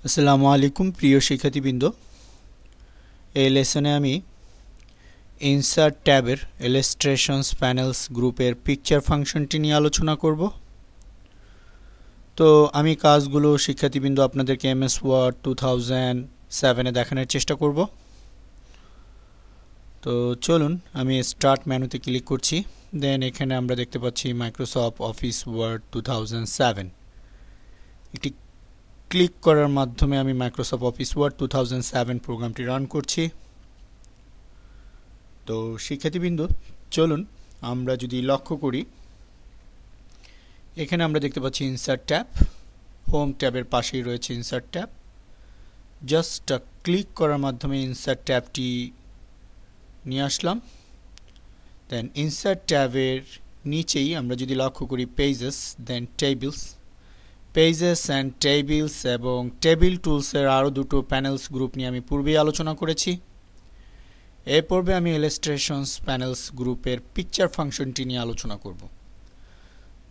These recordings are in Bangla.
আসসালামু আলাইকুম প্রিয় শিক্ষার্থীবৃন্দ। এই লেসনে আমি ইনসার্ট ট্যাবের ইলাস্ট্রেশনস প্যানেলস গ্রুপের পিকচার ফাংশনটি নিয়ে আলোচনা করব। তো আমি কাজগুলো শিক্ষার্থীবৃন্দ আপনাদেরকে এমএস ওয়ার্ড 2007-এ দেখানোর চেষ্টা করব। তো চলুন আমি স্টার্ট মেনুতে ক্লিক করছি। দেন এখানে আমরা দেখতে পাচ্ছি মাইক্রোসফট অফিস ওয়ার্ড 2007। একটি ক্লিক করার মাধ্যমে আমি মাইক্রোসফট অফিস ওয়ার্ড 2007 প্রোগ্রামটি রান করছি। তো শিক্ষার্থীবৃন্দ চলুন আমরা যদি লক্ষ্য করি, এখানে আমরা দেখতে পাচ্ছি ইনসার্ট ট্যাব। হোম ট্যাবের পাশেই রয়েছে ইনসার্ট ট্যাব। জাস্ট ক্লিক করার মাধ্যমে ইনসার্ট ট্যাবটি নিয়ে আসলাম। দেন ইনসার্ট ট্যাবের নিচেই আমরা যদি লক্ষ্য করি pages, then tables. Pages and tables এবং টেবিল টুলসের আরও দুটো প্যানেলস গ্রুপ নিয়ে আমি পূর্বেই আলোচনা করেছি। এ পর্বে আমি ইলাস্ট্রেশনস প্যানেলস গ্রুপের পিকচার ফাংশনটি নিয়ে আলোচনা করব।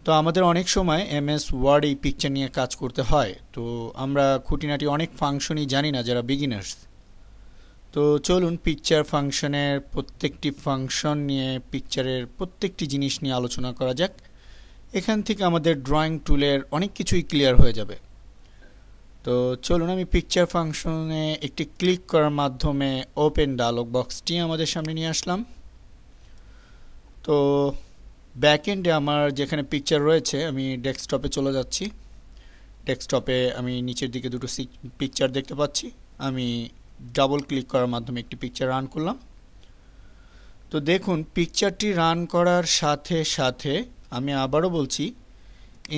তো আমাদের অনেক সময় এমএস ওয়ার্ড এই পিকচার নিয়ে কাজ করতে হয়, তো আমরা খুঁটিনাটি অনেক ফাংশনই জানি না যারা বিগিনার্স। তো চলুন পিকচার ফাংশনের প্রত্যেকটি ফাংশন নিয়ে, পিকচারের প্রত্যেকটি জিনিস নিয়ে আলোচনা করা যাক। এখান থেকে আমাদের ড্রয়িং টুলের অনেক কিছুই ক্লিয়ার হয়ে যাবে। তো চলুন আমি পিকচার ফাংশনে একটি ক্লিক করার মাধ্যমে ওপেন ডায়লগ বক্সটি আমাদের সামনে নিয়ে আসলাম। তো ব্যাকএন্ডে আমার যেখানে পিকচার রয়েছে, আমি ডেস্কটপে চলে যাচ্ছি। ডেস্কটপে আমি নিচের দিকে দুটো পিকচার দেখতে পাচ্ছি। আমি ডাবল ক্লিক করার মাধ্যমে একটি পিকচার রান করলাম। তো দেখুন পিকচারটি রান করার সাথে সাথে আমি আবারও বলছি,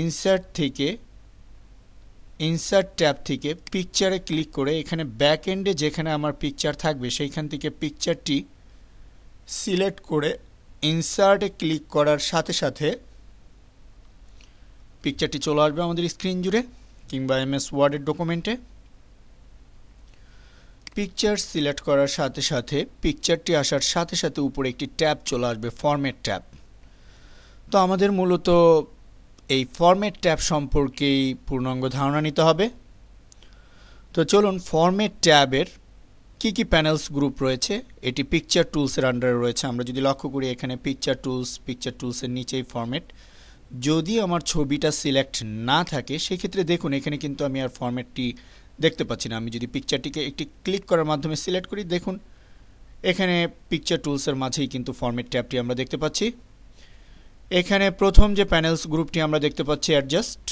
ইনসার্ট ট্যাব থেকে পিকচারে ক্লিক করে এখানে ব্যাক এন্ডে যেখানে আমার পিকচার থাকবে সেইখান থেকে পিকচারটি সিলেক্ট করে ইনসার্টে ক্লিক করার সাথে সাথে পিকচারটি চলে আসবে আমাদের স্ক্রিন জুড়ে কিংবা এমএস ওয়ার্ডের ডকুমেন্টে। পিকচার সিলেক্ট করার সাথে সাথে পিকচারটি আসার সাথে সাথে উপরে একটি ট্যাব চলে আসবে, ফরম্যাট ট্যাব। তো আমাদের মূলত এই ফরম্যাট ট্যাব সম্পর্কেই পূর্ণাঙ্গ ধারণা নিতে হবে। তো চলুন ফরম্যাট ট্যাবের কি প্যানেলস গ্রুপ রয়েছে, এটি পিকচার টুলসের আন্ডারে রয়েছে। আমরা যদি লক্ষ্য করি এখানে পিকচার টুলসের নিচেই ফরম্যাট। যদি আমার ছবিটা সিলেক্ট না থাকে সেক্ষেত্রে দেখুন এখানে কিন্তু আমি আর ফরম্যাটটি দেখতে পাচ্ছি না। আমি যদি পিকচারটিকে একটি ক্লিক করার মাধ্যমে সিলেক্ট করি, দেখুন এখানে পিকচার টুলসের মাঝেই কিন্তু ফরম্যাট ট্যাবটি আমরা দেখতে পাচ্ছি। এখানে প্রথম যে প্যানেলস গ্রুপটি আমরা দেখতে পাচ্ছি অ্যাডজাস্ট,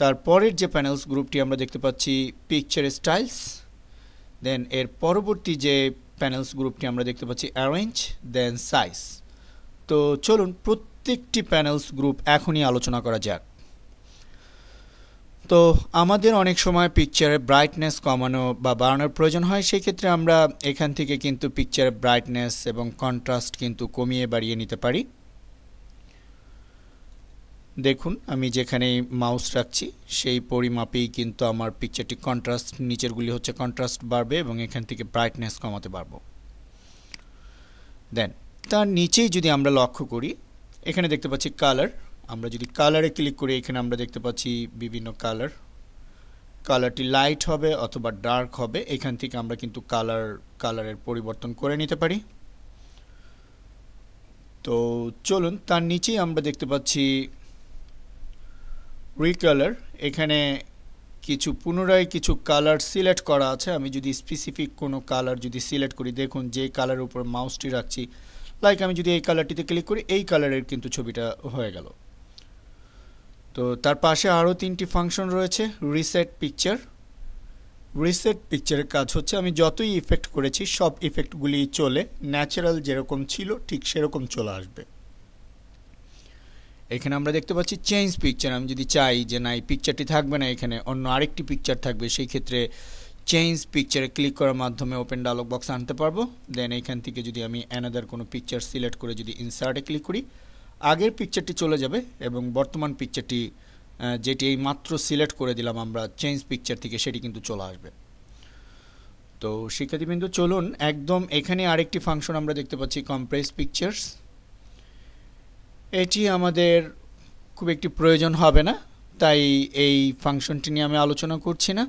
তারপরের যে প্যানেলস গ্রুপটি আমরা দেখতে পাচ্ছি পিকচার স্টাইলস, দেন এর পরবর্তী যে প্যানেলস গ্রুপটি আমরা দেখতে পাচ্ছি অ্যারেঞ্জ, দেন সাইজ। তো চলুন প্রত্যেকটি প্যানেলস গ্রুপ এখনই আলোচনা করা যাক। তো আমাদের অনেক সময় পিকচারের ব্রাইটনেস কমানো বা বাড়ানোর প্রয়োজন হয়, সেই ক্ষেত্রে আমরা এখান থেকে কিন্তু পিকচারের ব্রাইটনেস এবং কন্ট্রাস্ট কিন্তু কমিয়ে বাড়িয়ে নিতে পারি। দেখুন আমি যেখানে মাউস রাখছি সেই পরিমাপেই কিন্তু আমার পিকচারটি কন্ট্রাস্ট, নিচেরগুলি হচ্ছে কন্ট্রাস্ট বাড়বে এবং এখান থেকে ব্রাইটনেস কমাতে পারবো। দেন তার নিচেই যদি আমরা লক্ষ্য করি এখানে দেখতে পাচ্ছি কালার। আমরা যদি কালারে ক্লিক করি এখানে আমরা দেখতে পাচ্ছি বিভিন্ন কালারটি লাইট হবে অথবা ডার্ক হবে। এখান থেকে আমরা কিন্তু কালারের পরিবর্তন করে নিতে পারি। তো চলুন তার নিচেই আমরা দেখতে পাচ্ছি রিকালার। এখানে পুনরায় কিছু কালার সিলেক্ট করা আছে। আমি যদি স্পেসিফিক কোনো কালার যদি সিলেক্ট করি, দেখুন যে কালারের উপর মাউসটি রাখছি, লাইক আমি যদি এই কালারটিতে ক্লিক করি এই কালারের কিন্তু ছবিটা হয়ে গেল। তো তার পাশে আরও তিনটি ফাংশন রয়েছে। রিসেট পিকচারের কাজ হচ্ছে আমি যতই ইফেক্ট করেছি সব ইফেক্টগুলি চলে ন্যাচারাল যেরকম ছিল ঠিক সেরকম চলে আসবে। এখানে আমরা দেখতে পাচ্ছি চেঞ্জ পিকচার। আমি যদি চাই যে না এই পিকচারটি থাকবে না, এখানে অন্য আরেকটি পিকচার থাকবে, সেই ক্ষেত্রে চেঞ্জ পিকচারে ক্লিক করার মাধ্যমে ওপেন ডায়লগ বক্স আনতে পারবো। দেন এখান থেকে যদি আমি অ্যানাদার কোনো পিকচার সিলেক্ট করে যদি ইনসার্টে ক্লিক করি আগের পিকচারটি চলে যাবে এবং বর্তমান পিকচারটি যেটি এই মাত্র সিলেক্ট করে দিলাম আমরা চেঞ্জ পিকচার থেকে সেটি কিন্তু চলে আসবে। তো শিক্ষার্থীবৃন্দ চলুন একদম এখানে আরেকটি ফাংশন আমরা দেখতে পাচ্ছি কম্প্রেস পিকচার্স। এটি আমাদের খুব একটি প্রয়োজন হবে না, তাই এই ফাংশনটি নিয়ে আমি আলোচনা করছি না।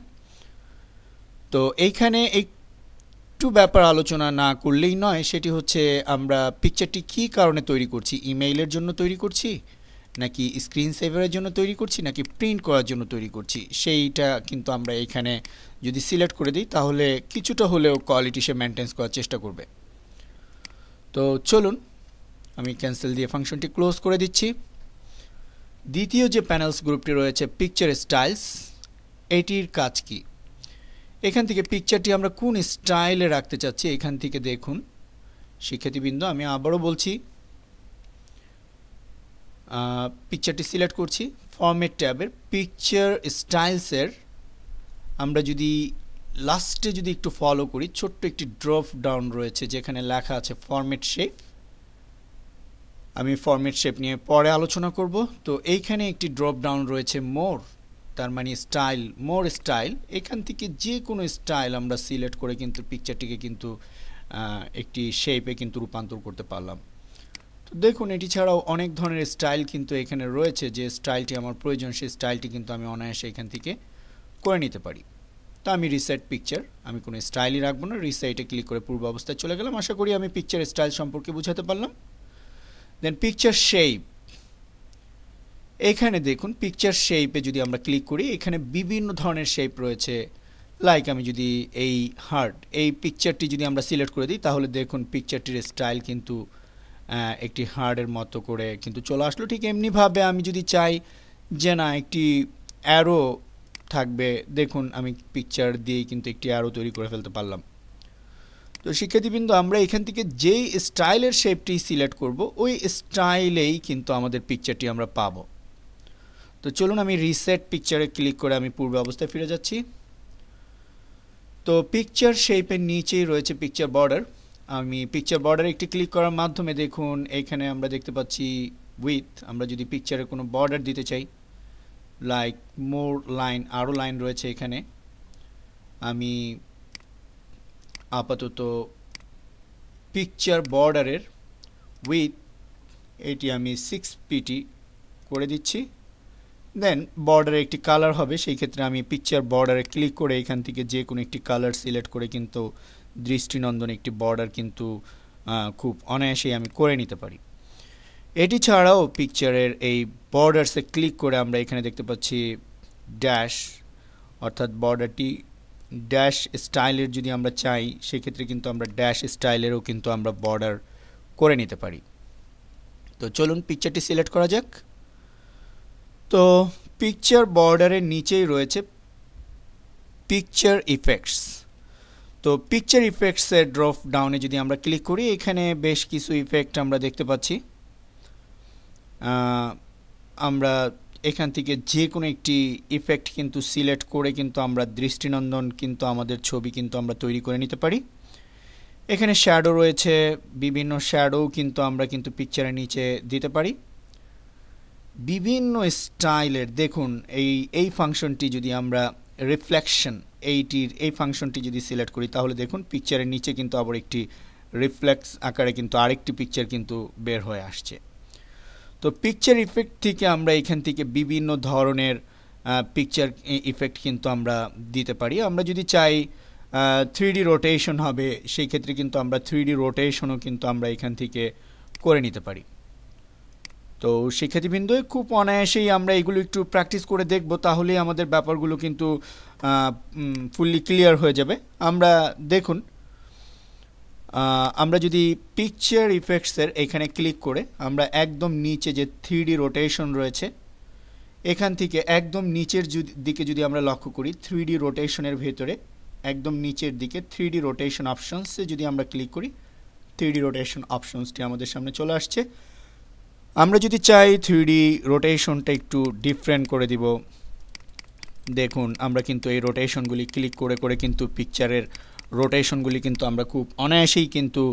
তো এইখানে একটু ব্যাপার আলোচনা না করলেই নয়, সেটি হচ্ছে আমরা পিকচারটি কী কারণে তৈরি করছি। ইমেইলের জন্য তৈরি করছি, নাকি স্ক্রিন সেভারের জন্য তৈরি করছি, নাকি প্রিন্ট করার জন্য তৈরি করছি, সেইটা কিন্তু আমরা এখানে যদি সিলেক্ট করে দিই তাহলে কিছুটা হলেও কোয়ালিটি সে মেনটেন করার চেষ্টা করবে। তো চলুন আমি ক্যান্সেল দিয়ে ফাংশনটি ক্লোজ করে দিচ্ছি। দ্বিতীয় যে প্যানেলস গ্রুপটি রয়েছে পিকচার স্টাইলস, এটির কাজ কি? এখান থেকে পিকচারটি আমরা কোন স্টাইলে রাখতে চাচ্ছি এখান থেকে দেখুন শিক্ষার্থীবৃন্দ, আমি আবারও বলছি, পিকচারটি সিলেক্ট করছি, ফরম্যাট ট্যাবের পিকচার স্টাইলসের আমরা যদি লাস্টে যদি একটু ফলো করি, ছোট্ট একটি ড্রপ ডাউন রয়েছে যেখানে লেখা আছে ফরম্যাট শেপ। আমি ফরম্যাট শেপ নিয়ে পরে আলোচনা করব। তো এইখানে একটি ড্রপ ডাউন রয়েছে মোর, তার মানে স্টাইল, মোর স্টাইল। এখান থেকে যে কোনো স্টাইল আমরা সিলেক্ট করে কিন্তু পিকচারটিকে কিন্তু একটি শেপে কিন্তু রূপান্তর করতে পারলাম। তো দেখুন এটি ছাড়াও অনেক ধরনের স্টাইল কিন্তু এখানে রয়েছে, যে স্টাইলটি আমার প্রয়োজন সেই স্টাইলটি কিন্তু আমি অনায়াসে এখান থেকে করে নিতে পারি। তো আমি রিসেট পিকচার, আমি কোনো স্টাইলই রাখবো না, রিসেটে ক্লিক করে পূর্ব অবস্থায় চলে গেলাম। আশা করি আমি পিকচার স্টাইল সম্পর্কে বুঝাতে পারলাম। দেন পিকচার শেপ, এখানে দেখুন পিকচার শেপে যদি আমরা ক্লিক করি এখানে বিভিন্ন ধরনের শেপ রয়েছে। লাইক আমি যদি এই হার্ট, এই পিকচারটি যদি আমরা সিলেক্ট করে দিই তাহলে দেখুন পিকচারটির স্টাইল কিন্তু একটি হার্টের মতো করে কিন্তু চলে আসলো। ঠিক এমনিভাবে আমি যদি চাই যে না একটি অ্যারো থাকবে, দেখুন আমি পিকচার দিয়ে কিন্তু একটি অ্যারো তৈরি করে ফেলতে পারলাম। তো শিক্ষার্থীবৃন্দ, আমরা এখান থেকে যেই স্টাইলের শেপটি সিলেক্ট করব ওই স্টাইলেই কিন্তু আমাদের পিকচারটি আমরা পাবো। তো চলুন আমি রিসেট পিকচারে ক্লিক করে আমি পূর্ব অবস্থায় ফিরে যাচ্ছি। তো পিকচার শেপের নিচেই রয়েছে পিকচার বর্ডার। আমি পিকচার বর্ডারে একটি ক্লিক করার মাধ্যমে দেখুন এখানে আমরা দেখতে পাচ্ছি উইথ, আমরা যদি পিকচারে কোনো বর্ডার দিতে চাই, লাইক মোর লাইন, আরও লাইন রয়েছে এখানে। আমি আপাতত পিকচার বর্ডারের উইথ এটি আমি 6 পিটি করে দিচ্ছি। দেন বর্ডারে একটি কালার হবে, সেই ক্ষেত্রে আমি পিকচার বর্ডারে ক্লিক করে এখান থেকে যে কোনো একটি কালার সিলেক্ট করে কিন্তু দৃষ্টিনন্দন একটি বর্ডার কিন্তু খুব অনায়াসেই আমি করে নিতে পারি। এটি ছাড়াও পিকচারের এই বর্ডারসে ক্লিক করে আমরা এখানে দেখতে পাচ্ছি ড্যাশ, অর্থাৎ বর্ডারটি ড্যাশ স্টাইলের যদি আমরা চাই সেক্ষেত্রে কিন্তু আমরা ড্যাশ স্টাইলেরও কিন্তু আমরা বর্ডার করে নিতে পারি। তো চলুন পিকচারটি সিলেক্ট করা যাক। তো পিকচার বর্ডারের নিচেই রয়েছে পিকচার ইফেক্টস। তো পিকচার ইফেক্টসের ড্রপ ডাউনে যদি আমরা ক্লিক করি এখানে বেশ কিছু ইফেক্ট আমরা দেখতে পাচ্ছি। আমরা এখান থেকে যে কোনো একটি ইফেক্ট কিন্তু সিলেক্ট করে কিন্তু আমরা দৃষ্টিনন্দন কিন্তু আমাদের ছবি কিন্তু আমরা তৈরি করে নিতে পারি। এখানে শ্যাডো রয়েছে, বিভিন্ন শ্যাডো কিন্তু আমরা কিন্তু পিকচারের নিচে দিতে পারি। বিভিন্ন স্টাইলের দেখুন এই ফাংশনটি যদি আমরা রিফ্লেকশন, এই ফাংশনটি যদি সিলেক্ট করি তাহলে দেখুন পিকচারের নিচে কিন্তু আবার একটি রিফ্লেক্স আকারে কিন্তু আরেকটি পিকচার কিন্তু বের হয়ে আসছে। তো পিকচার ইফেক্ট থেকে আমরা এখান থেকে বিভিন্ন ধরনের পিকচার ইফেক্ট কিন্তু আমরা দিতে পারি। আমরা যদি চাই 3D রোটেশন হবে সেই ক্ষেত্রে কিন্তু আমরা 3D রোটেশনও কিন্তু আমরা এখান থেকে করে নিতে পারি। তো শিক্ষার্থীবৃন্দ, খুব অনায়াসেই আমরা এগুলো একটু প্র্যাকটিস করে দেখব, তাহলেই আমাদের ব্যাপারগুলো কিন্তু ফুললি ক্লিয়ার হয়ে যাবে। আমরা দেখুন আমরা যদি পিকচার ইফেক্টসের এখানে ক্লিক করে আমরা একদম নিচে যে 3D রোটেশন রয়েছে এখান থেকে একদম নিচের দিকে যদি আমরা লক্ষ্য করি 3D রোটেশনের ভেতরে একদম নিচের দিকে 3D রোটেশন অপশনসে যদি আমরা ক্লিক করি 3D রোটেশন অপশনসটি আমাদের সামনে চলে আসছে। আমরা যদি চাই 3D রোটেশনটা একটু ডিফারেন্ট করে দিব, দেখুন আমরা কিন্তু এই রোটেশনগুলি ক্লিক করে করে কিন্তু পিকচারের রোটেশনগুলি কিন্তু আমরা খুব অনায়াসেই কিন্তু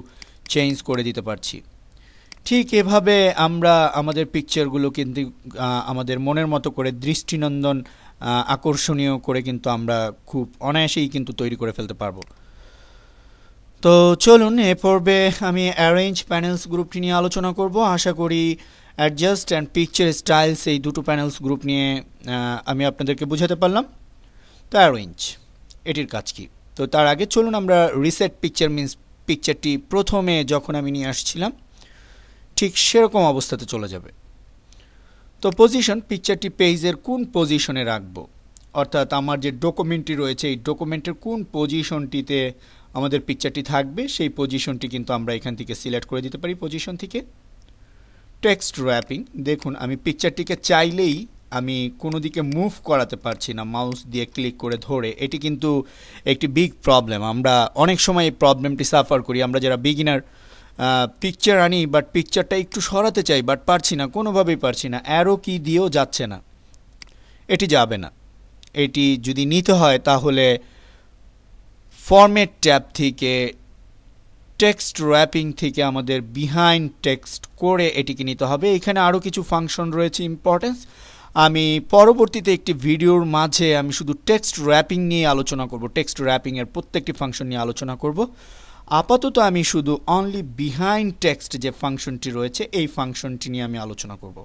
চেঞ্জ করে দিতে পারছি। ঠিক এভাবে আমরা আমাদের পিকচারগুলো কিন্তু আমাদের মনের মতো করে দৃষ্টিনন্দন আকর্ষণীয় করে কিন্তু আমরা খুব অনায়াসেই কিন্তু তৈরি করে ফেলতে পারবো। তো চলুন এ পর্বে আমি অ্যারেঞ্জ প্যানেলস গ্রুপটি নিয়ে আলোচনা করব। আশা করি অ্যাডজাস্ট অ্যান্ড পিকচার স্টাইলস এই দুটো প্যানেলস গ্রুপ নিয়ে আমি আপনাদেরকে বোঝাতে পারলাম। তো অ্যারেঞ্জ এটির কাজ কি? তো তার আগে চলুন আমরা রিসেট পিকচার মিন্স পিকচারটি প্রথমে যখন আমি নিয়ে আসছিলাম ঠিক সেরকম অবস্থাতে চলে যাবে। তো পজিশন, পিকচারটি পেজের কোন পজিশনে রাখবো, অর্থাৎ আমার যে ডকুমেন্টটি রয়েছে এই ডকুমেন্টের কোন পজিশনটিতে আমাদের পিকচারটি থাকবে সেই পজিশনটি কিন্তু আমরা এখান থেকে সিলেক্ট করে দিতে পারি পজিশন থেকে। টেক্সট র্যাপিং, দেখুন আমি পিকচারটিকে চাইলেই আমি কোনো দিকে মুভ করাতে পারছি না মাউস দিয়ে ক্লিক করে ধরে। এটি কিন্তু একটি বিগ প্রবলেম, আমরা অনেক সময় এই প্রবলেমটি সাফার করি। আমরা যারা বিগিনার পিকচার আনি বাট পিকচারটা একটু সরাতে চাই বাট পারছি না, কোনোভাবেই পারছি না, অ্যারো কি দিয়েও যাচ্ছে না, এটি যাবে না। এটি যদি নিতে হয় তাহলে ফরম্যাট ট্যাব থেকে টেক্সট র্যাপিং থেকে আমাদের বিহাইন্ড টেক্সট করে এটিকে নিতে হবে। এখানে আরও কিছু ফাংশন রয়েছে ইম্পর্টেন্স, আমি পরবর্তীতে একটি ভিডিওর মাঝে আমি শুধু টেক্সট র্যাপিং নিয়ে আলোচনা করব, টেক্সট র্যাপিংয়ের প্রত্যেকটি ফাংশন নিয়ে আলোচনা করব। আপাতত আমি শুধু অনলি বিহাইন্ড টেক্সট যে ফাংশনটি রয়েছে এই ফাংশনটি নিয়ে আমি আলোচনা করব।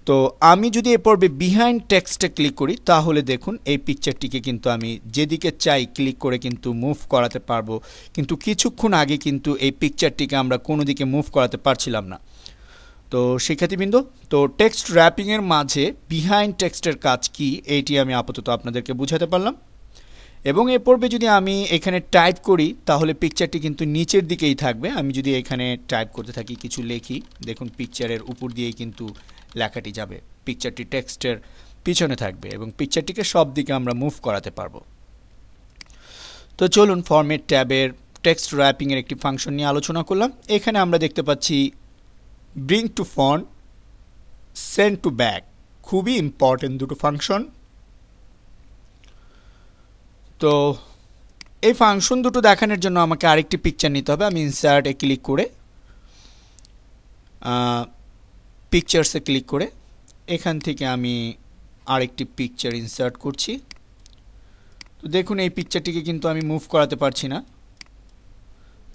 তো আমি যদি এ পর্বে বিহাইন্ড টেক্সটে ক্লিক করি তাহলে দেখুন এই পিকচারটিকে কিন্তু আমি যেদিকে চাই ক্লিক করে কিন্তু মুভ করাতে পারবো, কিন্তু কিছুক্ষণ আগে কিন্তু এই পিকচারটিকে আমরা কোনো দিকে মুভ করাতে পারছিলাম না। তো শিক্ষার্থীবৃন্দ, তো টেক্সট র্যাপিংয়ের মাঝে বিহাইন্ড টেক্সটের কাজ কি এইটি আমি আপাতত আপনাদেরকে বুঝাতে পারলাম। এবং এ পর্বে যদি আমি এখানে টাইপ করি তাহলে পিকচারটি কিন্তু নিচের দিকেই থাকবে। আমি যদি এখানে টাইপ করতে থাকি, কিছু লেখি, দেখুন পিকচারের উপর দিয়েই কিন্তু লেখাটি যাবে, পিকচারটি টেক্সটের পিছনে থাকবে এবং পিকচারটিকে সব দিকে আমরা মুভ করাতে পারবো। তো চলুন ফরম্যাট ট্যাবের টেক্সট র্যাপিংয়ের একটি ফাংশন নিয়ে আলোচনা করলাম। এখানে আমরা দেখতে পাচ্ছি bring to font, send to back, খুবই ইম্পর্টেন্ট দুটো ফাংশন। তো এই ফাংশন দুটো দেখানোর জন্য আমাকে আরেকটি পিকচার নিতে হবে। আমি ইনসার্টে ক্লিক করে পিকচার্সে ক্লিক করে এখান থেকে আমি আরেকটি পিকচার ইনসার্ট করছি। তো দেখুন এই পিকচারটিকে কিন্তু আমি মুভ করাতে পারছি না।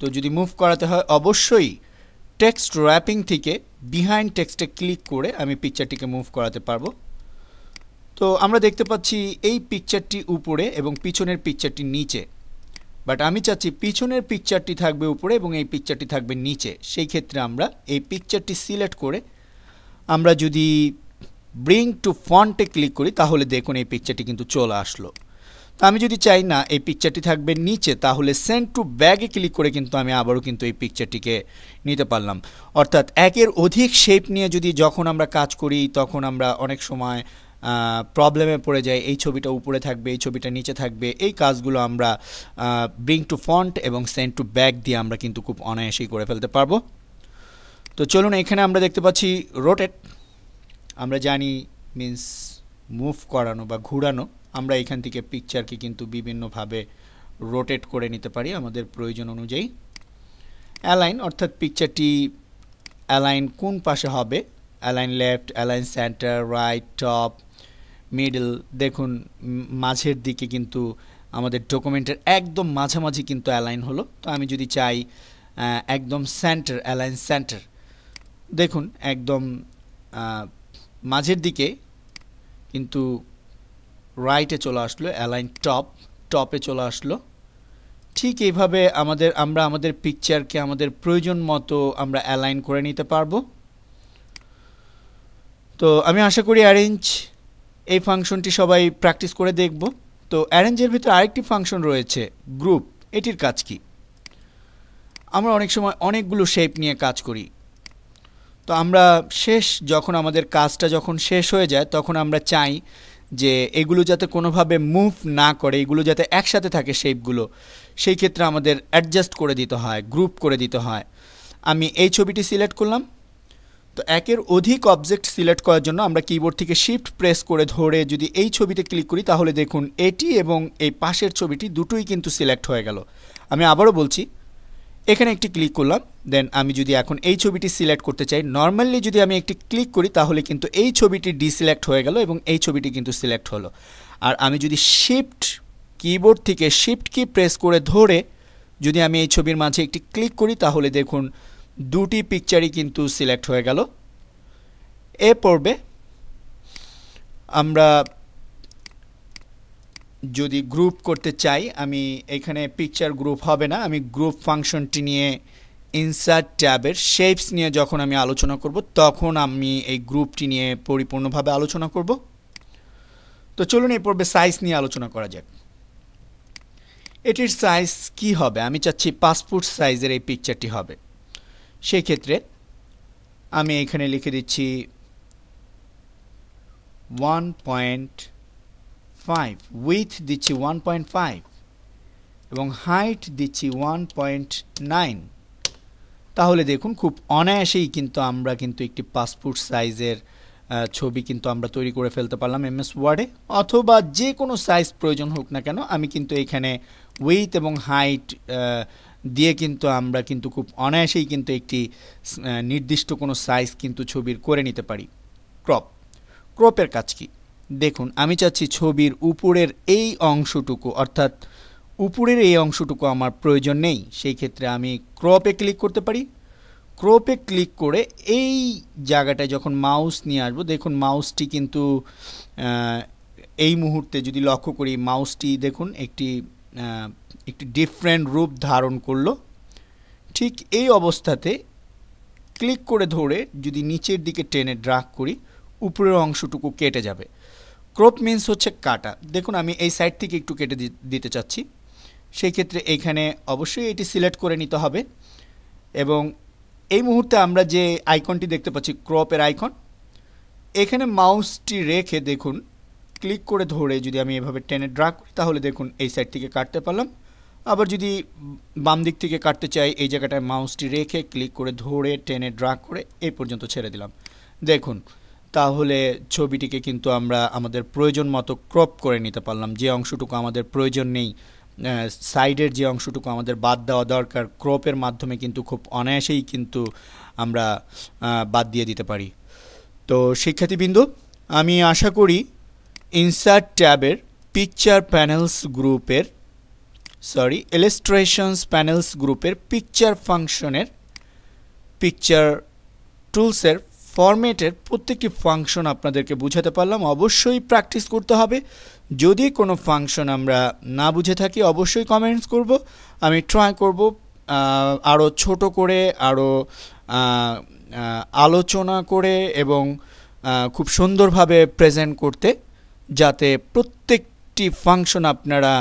তো যদি মুভ করাতে হয় অবশ্যই টেক্সট র্যাপিং থেকে বিহাইন্ড টেক্সটে ক্লিক করে আমি পিকচারটিকে মুভ করাতে পারবো। তো আমরা দেখতে পাচ্ছি এই পিকচারটি উপরে এবং পিছনের পিকচারটি নিচে, বাট আমি চাচ্ছি পিছনের পিকচারটি থাকবে উপরে এবং এই পিকচারটি থাকবে নিচে। সেই ক্ষেত্রে আমরা এই পিকচারটি সিলেক্ট করে আমরা যদি ব্রিং টু ফন্টে ক্লিক করি তাহলে দেখুন এই পিকচারটি কিন্তু চলে আসলো। তো আমি যদি চাই না এই পিকচারটি থাকবে নিচে তাহলে সেন্ড টু ব্যাকে ক্লিক করে কিন্তু আমি আবারও কিন্তু এই পিকচারটিকে নিতে পারলাম। অর্থাৎ একের অধিক শেপ নিয়ে যদি যখন আমরা কাজ করি তখন আমরা অনেক সময় প্রবলেমে পড়ে যাই, এই ছবিটা উপরে থাকবে, এই ছবিটা নিচে থাকবে। এই কাজগুলো আমরা ব্রিং টু ফন্ট এবং সেন্ড টু ব্যাক দিয়ে আমরা কিন্তু খুব অনায়াসেই করে ফেলতে পারবো। তো চলুন এখানে আমরা দেখতে পাচ্ছি রোটেট, আমরা জানি মিন্স মুভ করানো বা ঘুরানো। আমরা এখান থেকে পিকচারকে কিন্তু বিভিন্নভাবে রোটেট করে নিতে পারি আমাদের প্রয়োজন অনুযায়ী। অ্যালাইন, অর্থাৎ পিকচারটি অ্যালাইন কোন পাশে হবে, align left, align centre, right, top, middle. দেখুন মাঝের দিকে কিন্তু আমাদের ডকুমেন্টের একদম মাঝামাঝি কিন্তু অ্যালাইন হলো। তো আমি যদি চাই একদম সেন্টার, অ্যালাইন সেন্টার, দেখুন একদম মাঝের দিকে কিন্তু রাইটে চলে আসলো, অ্যালাইন টপ, টপে চলে আসলো। ঠিক এইভাবে আমরা আমাদের পিকচারকে আমাদের প্রয়োজন মতো আমরা অ্যালাইন করে নিতে পারবো। তো আমি আশা করি অ্যারেঞ্জ এই ফাংশনটি সবাই প্র্যাকটিস করে দেখব। তো অ্যারেঞ্জের ভিতরে আরেকটি ফাংশন রয়েছে গ্রুপ, এটির কাজ কি? আমরা অনেক সময় অনেকগুলো শেপ নিয়ে কাজ করি। তো আমরা যখন আমাদের কাজটা যখন শেষ হয়ে যায় তখন আমরা চাই যে এগুলো যাতে কোনোভাবে মুভ না করে, এগুলো যাতে একসাথে থাকে শেপগুলো, সেই ক্ষেত্রে আমাদের অ্যাডজাস্ট করে দিতে হয়, গ্রুপ করে দিতে হয়। আমি এই ছবিটি সিলেক্ট করলাম। তো একের অধিক অবজেক্ট সিলেক্ট করার জন্য আমরা কিবোর্ড থেকে শিফট প্রেস করে ধরে যদি এই ছবিতে ক্লিক করি তাহলে দেখুন এটি এবং এই পাশের ছবিটি দুটোই কিন্তু সিলেক্ট হয়ে গেল। আমি আবারও বলছি, এখানে একটি ক্লিক করলাম, দেন আমি যদি এখন এই ছবিটি সিলেক্ট করতে চাই, নর্মালি যদি আমি একটি ক্লিক করি তাহলে কিন্তু এই ছবিটি ডিসিলেক্ট হয়ে গেল এবং এই ছবিটি কিন্তু সিলেক্ট হলো। আর আমি যদি কিবোর্ড থেকে শিফট কি প্রেস করে ধরে যদি আমি এই ছবির মাঝে একটি ক্লিক করি তাহলে দেখুন দুটি পিকচারই কিন্তু সিলেক্ট হয়ে গেল। এ পর্বে আমরা যদি গ্রুপ করতে চাই, আমি এখানে পিকচার গ্রুপ হবে না, আমি গ্রুপ ফাংশনটি নিয়ে ইনসার্ট ট্যাবের শেপস নিয়ে যখন আমি আলোচনা করব তখন আমি এই গ্রুপটি নিয়ে পরিপূর্ণভাবে আলোচনা করব। তো চলুন এই পর্বে সাইজ নিয়ে আলোচনা করা যাক। এটির সাইজ কি হবে? আমি চাচ্ছি পাসপোর্ট সাইজের এই পিকচারটি হবে। সেই ক্ষেত্রে আমি এখানে লিখে দিচ্ছি 1.5, উইথ দিচ্ছি 1.5 এবং হাইট দিচ্ছি 1.9। তাহলে দেখুন খুব অনায়াসেই কিন্তু আমরা একটি পাসপোর্ট সাইজের ছবি কিন্তু আমরা তৈরি করে ফেলতে পারলাম এমএস ওয়ার্ডে, অথবা যে কোনো সাইজ প্রয়োজন হোক না কেন আমি কিন্তু এখানে উইথ এবং হাইট দিয়ে কিন্তু আমরা কিন্তু খুব অনায়াসেই কিন্তু একটি নির্দিষ্ট কোনো সাইজ কিন্তু ছবির করে নিতে পারি। ক্রপের কাজ কি? দেখুন আমি চাচ্ছি ছবির উপরের এই অংশটুকু, অর্থাৎ উপরের এই অংশটুকু আমার প্রয়োজন নেই, সেই ক্ষেত্রে আমি ক্রপে ক্লিক করতে পারি। ক্রপে ক্লিক করে এই জায়গাটায় যখন মাউস নিয়ে আসবো, দেখুন মাউসটি কিন্তু এই মুহূর্তে যদি লক্ষ্য করি মাউসটি দেখুন একটি ডিফারেন্ট রূপ ধারণ করলো। ঠিক এই অবস্থাতে ক্লিক করে ধরে যদি নিচের দিকে টেনে ড্রাগ করি উপরের অংশটুকু কেটে যাবে। ক্রপ মিন্স হচ্ছে কাটা। দেখুন আমি এই সাইড থেকে একটু কেটে দিতে চাচ্ছি, সেই ক্ষেত্রে এখানে অবশ্যই এটি সিলেক্ট করে নিতে হবে এবং এই মুহূর্তে আমরা যে আইকনটি দেখতে পাচ্ছি ক্রপের আইকন, এখানে মাউসটি রেখে দেখুন ক্লিক করে ধরে যদি আমি এভাবে টেনে ড্রাগ করি তাহলে দেখুন এই সাইড থেকে কাটতে পারলাম। আবার যদি বাম দিক থেকে কাটতে চাই এই জায়গাটায় মাউসটি রেখে ক্লিক করে ধরে টেনে ড্রাগ করে এই পর্যন্ত ছেড়ে দিলাম। দেখুন তাহলে ছবিটিকে কিন্তু আমরা আমাদের প্রয়োজন মতো ক্রপ করে নিতে পারলাম। যে অংশটুকু আমাদের প্রয়োজন নেই, সাইডের যে অংশটুকু আমাদের বাদ দেওয়া দরকার, ক্রপের মাধ্যমে কিন্তু খুব অনায়াসেই কিন্তু আমরা বাদ দিয়ে দিতে পারি। তো শিক্ষার্থীবৃন্দ, আমি আশা করি ইনসার্ট ট্যাবের পিকচার প্যানেলস গ্রুপের ইলাস্ট্রেশনস প্যানেলস গ্রুপের পিকচার ফাংশনের পিকচার টুলসের ফরম্যাটের প্রত্যেকটি ফাংশন আপনাদেরকে বুঝাতে পারলাম। অবশ্যই প্র্যাকটিস করতে হবে। যদি কোনো ফাংশন আমরা না বুঝে থাকি অবশ্যই কমেন্টস করব, আমি ট্রাই করব আরও ছোট করে, আরও আলোচনা করে এবং খুব সুন্দরভাবে প্রেজেন্ট করতে, যাতে প্রত্যেকটি ফাংশন আপনারা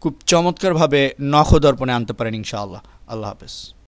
খুব চমৎকারভাবে নখদর্পণে আনতে পারেন ইনশাআল্লাহ। আল্লাহ হাফেজ।